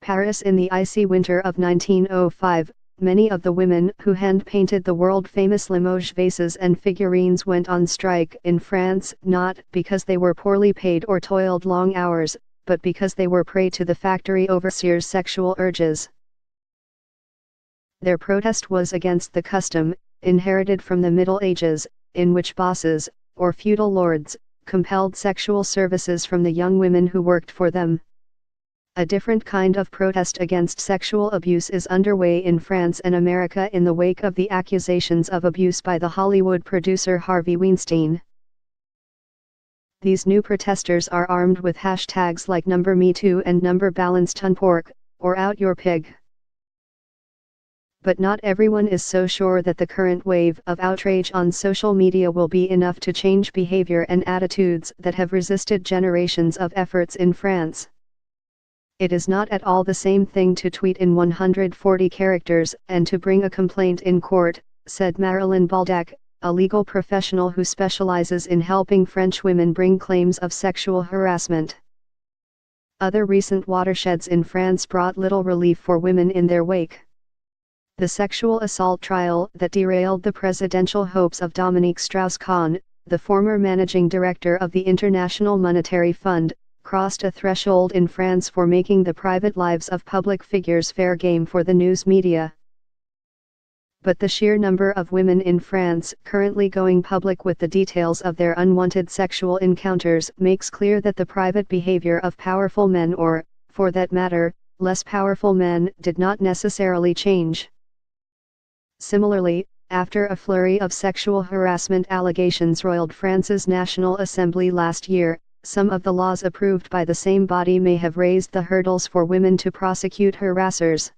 Paris in the icy winter of 1905, many of the women who hand-painted the world-famous Limoges vases and figurines went on strike in France, not because they were poorly paid or toiled long hours, but because they were prey to the factory overseers' sexual urges. Their protest was against the custom, inherited from the Middle Ages, in which bosses, or feudal lords, compelled sexual services from the young women who worked for them. A different kind of protest against sexual abuse is underway in France and America in the wake of the accusations of abuse by the Hollywood producer Harvey Weinstein. These new protesters are armed with hashtags like #MeToo and #BalanceTonPork, or Out Your Pig. But not everyone is so sure that the current wave of outrage on social media will be enough to change behavior and attitudes that have resisted generations of efforts in France. It is not at all the same thing to tweet in 140 characters and to bring a complaint in court, said Marilyn Baldac, a legal professional who specializes in helping French women bring claims of sexual harassment. Other recent watersheds in France brought little relief for women in their wake. The sexual assault trial that derailed the presidential hopes of Dominique Strauss-Kahn, the former managing director of the International Monetary Fund, crossed a threshold in France for making the private lives of public figures fair game for the news media. But the sheer number of women in France currently going public with the details of their unwanted sexual encounters makes clear that the private behavior of powerful men or, for that matter, less powerful men did not necessarily change. Similarly, after a flurry of sexual harassment allegations roiled France's National Assembly last year, some of the laws approved by the same body may have raised the hurdles for women to prosecute harassers.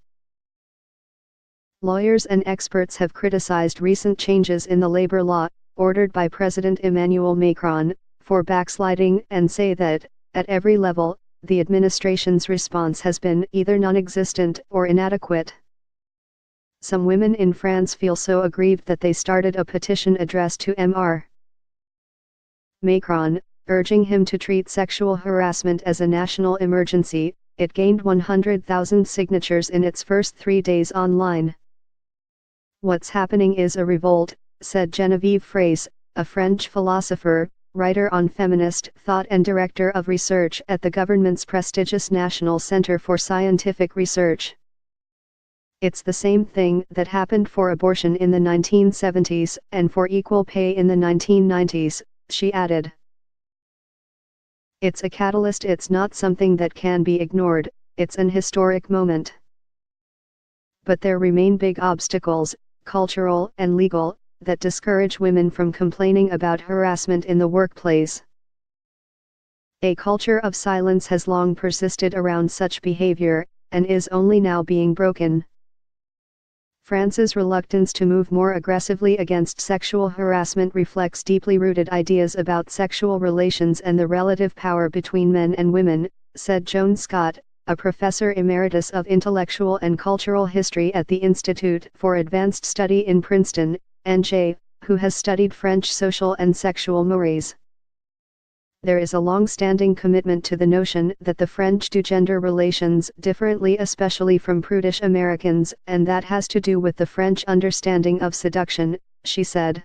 Lawyers and experts have criticized recent changes in the labor law, ordered by President Emmanuel Macron, for backsliding and say that, at every level, the administration's response has been either non-existent or inadequate. Some women in France feel so aggrieved that they started a petition addressed to Mr. Macron, urging him to treat sexual harassment as a national emergency. It gained 100,000 signatures in its first 3 days online. "What's happening is a revolt," said Genevieve Fraisse, a French philosopher, writer on feminist thought and director of research at the government's prestigious National Center for Scientific Research. "It's the same thing that happened for abortion in the 1970s and for equal pay in the 1990s, she added. "It's a catalyst, it's not something that can be ignored, it's an historic moment. But there remain big obstacles, cultural and legal, that discourage women from complaining about harassment in the workplace. A culture of silence has long persisted around such behavior, and is only now being broken. France's reluctance to move more aggressively against sexual harassment reflects deeply rooted ideas about sexual relations and the relative power between men and women," said Joan Scott, a professor emeritus of intellectual and cultural history at the Institute for Advanced Study in Princeton, NJ, who has studied French social and sexual mores. "There is a long-standing commitment to the notion that the French do gender relations differently, especially from prudish Americans, and that has to do with the French understanding of seduction," she said.